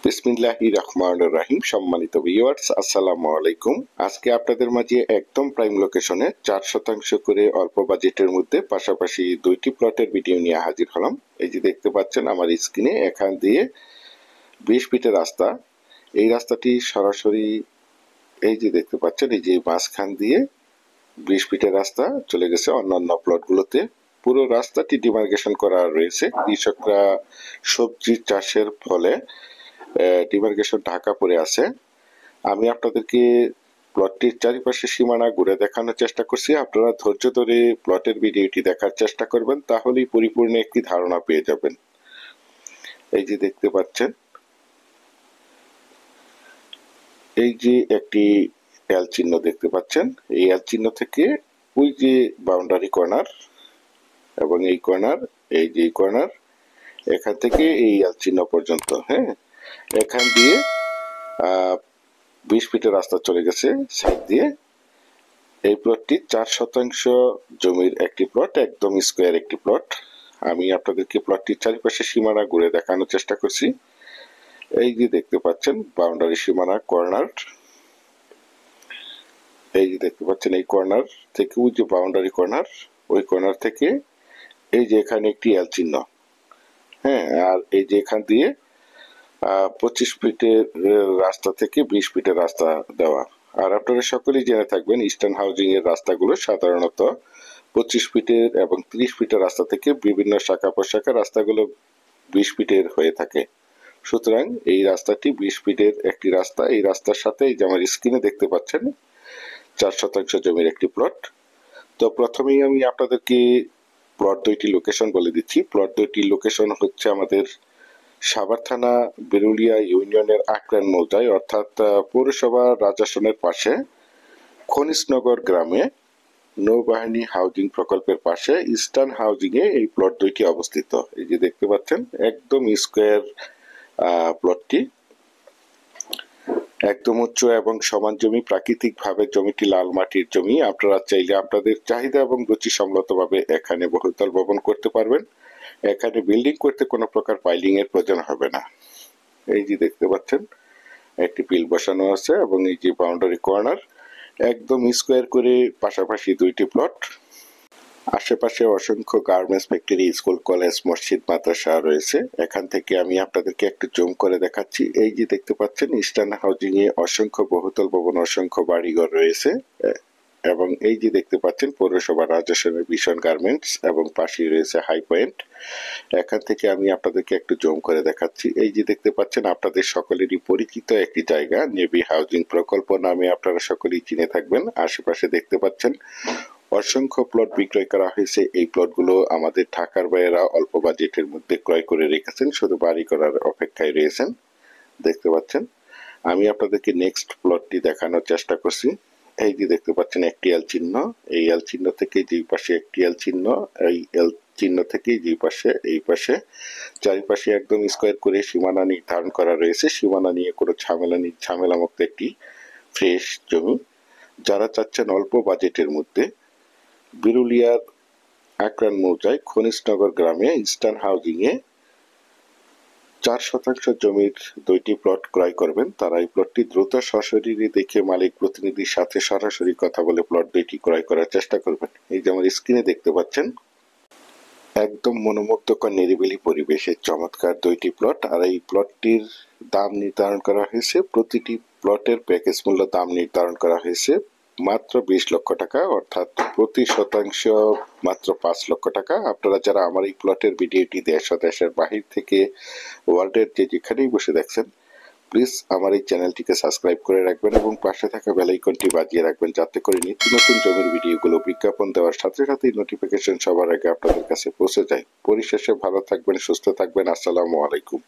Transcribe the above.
বিসমিল্লাহির রহমানির রহিম। সম্মানিত ভিউয়ার্স, আসসালামু আলাইকুম। আজকে আপনাদের মাঝে একদম প্রাইম লোকেশনে 4% করে অল্প বাজেটের মধ্যে পাশাপাশি দুইটি প্লটের ভিডিও নিয়ে হাজির হলাম। এই যে দেখতে পাচ্ছেন আমার স্ক্রিনে, এখান দিয়ে 20 ফিটের রাস্তা। এই রাস্তাটি সরাসরি এই যে দেখতে পাচ্ছেন, এই যে মাঝখান দিয়ে 20 ফিটের রাস্তা চলে গেছে অন্যান্য প্লটগুলোতে। পুরো রাস্তাটি ডিমার্কেশন করা রয়েছে। কৃষকরা সবজি চাষের ফলে ডিমার্কেশন ঢাকা পড়ে আছে। আমি আপনাদেরকে প্লটটির চারিপাশে সীমানা ঘুরে দেখানোর চেষ্টা করছি। আপনারা ধৈর্য ধরে প্লটের ভিডিওটি দেখার চেষ্টা করবেন, তাহলেই পরিপূর্ণ একটি ধারণা পেয়ে যাবেন। এই যে দেখতে পাচ্ছেন, এই যে একটি এল চিহ্ন দেখতে পাচ্ছেন। এই এল চিহ্ন থেকে ওই যে বাউন্ডারি কর্নার এবং এই কর্নার, এই যে কর্নার, এখান থেকে এই এল চিহ্ন পর্যন্ত, হ্যাঁ, এখান দিয়ে 20 ফিটের রাস্তা চলে গেছে সাইড দিয়ে। এই প্লটটি 4% জমির একটি প্লট, একদম স্কোয়ার একটি প্লট। আমি আপনাদেরকে প্লটটির চারিপাশে সীমানা ঘুরে দেখানোর চেষ্টা করছি। এই যে দেখতে পাচ্ছেন বাউন্ডারি সীমানা কর্নার, এই যে দেখতে পাচ্ছেন এই কর্নার থেকে ওই যে বাউন্ডারি কর্নার, ওই কর্নার থেকে এই যে এখানে একটি এল চিহ্ন, হ্যাঁ, আর এই যে এখান দিয়ে 25 ফিটের রাস্তা থেকে 20 ফিটের রাস্তা দেওয়া। আর আপনারা সকলেই জেনে থাকবেন, ইস্টার্ন হাউজিং এর রাস্তাগুলো সাধারণত 25 ফিটের এবং 30 ফিটের রাস্তা থেকে বিভিন্ন শাখা প্রশাখা রাস্তাগুলো 20 ফিটের হয়ে থাকে। সুতরাং এই রাস্তাটি 20 ফিটের একটি রাস্তা। এই রাস্তার সাথে এই যে আমার স্ক্রিনে দেখতে পাচ্ছেন 4% জমির একটি প্লট। তো প্রথমেই আমি আপনাদেরকে প্লট দুইটি লোকেশন বলে দিচ্ছি। প্লট দুইটি লোকেশন হচ্ছে আমাদের সাভার থানা বেরুলিয়া ইউনিয়নের আকরান মৌজায়, অর্থাৎ পৌরসভা রাজাসনের পাশে খনিজনগর গ্রামে নৌবাহিনী হাউজিং প্রকল্পের পাশে ইস্টার্ন হাউজিং এ এই প্লট দুইটি অবস্থিত। এই যে দেখতে পাচ্ছেন একদম স্কোয়ার প্লটটি, একদম উচ্চ এবং সমান জমি। প্রাকৃতিক ভাবে জমিটি লাল মাটির জমি। আপনারা চাইলে আপনাদের চাহিদা এবং রুচি সম্মতভাবে এখানে বহুতল ভবন করতে পারবেন। এখানে বিল্ডিং করতে কোনো প্রকার পাইলিং এর প্রয়োজন হবে না। এই যে দেখতে পাচ্ছেন একটি পিল বসানো আছে এবং এই যে বাউন্ডারি কর্নার, একদম স্কোয়ার করে পাশাপাশি দুইটি প্লট। আশেপাশে অসংখ্য গার্মেন্টস ফ্যাক্টরি, স্কুল, কলেজ, মসজিদ, মাদ্রাসা রয়েছে। এখান থেকে আমি আপনাদেরকে একটু জুম করে দেখাচ্ছি। এই যে দেখতে পাচ্ছেন ইস্টার্ন হাউজিং এ অসংখ্য বহুতল ভবন, অসংখ্য বাড়িঘর রয়েছে। এবং এই যে দেখতে পাচ্ছেন পৌরসভা রাজস্বনের ভীষণ গার্মেন্টস এবং পাশেই রয়েছে হাই পয়েন্ট। এখান থেকে আমি আপনাদেরকে একটু জুম করে দেখাচ্ছি। এই যে দেখতে পাচ্ছেন আপনাদের সকলেরই পরিচিত একটি জায়গা, নেভি হাউজিং প্রকল্প নামে আপনারা সকলেই চিনে থাকবেন। আশেপাশে দেখতে পাচ্ছেন অসংখ্য প্লট বিক্রয় করা হয়েছে। এই প্লটগুলো আমাদের ঢাকার ভাইয়েরা অল্প বাজেটের মধ্যে ক্রয় করে রেখেছেন, শুধু বাড়ি করার অপেক্ষায় রয়েছেন। দেখতে পাচ্ছেন আমি আপনাদেরকে নেক্সট প্লটটি দেখানোর চেষ্টা করছি। এই যে দেখতে পাচ্ছেন একটি এল চিহ্ন, এই এল চিহ্ন থেকে দুই পাশে একটি এল চিহ্ন, এই এল চিহ্ন থেকে দুই পাশে, এই পাশে চারিপাশে একদম স্কোয়ার করে সীমানা নির্ধারণ করা রয়েছে। সীমানা নিয়ে কোনো ঝামেলা মুক্ত একটি ফ্রেশ জমি। যারা চাচ্ছেন অল্প বাজেটের মধ্যে বিরুলিয়ার আকরান মৌজায় খনিজনগর গ্রামে ইস্টার্ন হাউজিং এ 4% জমির দুইটি প্লট ক্রয় করবেন, তারা এই প্লটটি দ্রুত সশরীরে দেখে মালিক প্রতিনিধির সাথে সরাসরি কথা বলে প্লট দুইটি ক্রয় করার চেষ্টা করবেন। এই যে আমার স্ক্রিনে দেখতে পাচ্ছেন একদম মনোমুগ্ধকর নিরিবিলি পরিবেশে চমৎকার দুইটি প্লট। আর এই প্লটটির দাম নির্ধারণ করা হয়েছে, প্রতিটি প্লটের প্যাকেজ মূল্য দাম নির্ধারণ করা হয়েছে মাত্র 20 লক্ষ টাকা, অর্থাৎ প্রতি শতাংশ মাত্র 5 লক্ষ টাকা। আপনারা যারা আমার এই প্লটের ভিডিওটি দেশ ও দেশের বাহির থেকে ওয়ার্ল্ডের যেখানেই বসে দেখছেন, প্লিজ আমার এই চ্যানেলটিকে সাবস্ক্রাইব করে রাখবেন এবং পাশে থাকা বেল আইকনটি বাজিয়ে রাখবেন, যাতে করে নিত্য নতুন জমির ভিডিওগুলো বিজ্ঞাপন দেওয়ার সাথে সাথেই নোটিফিকেশন সবার আগে আপনাদের কাছে পৌঁছে যায়। পরিশেষে ভালো থাকবেন, সুস্থ থাকবেন। আসসালামু আলাইকুম।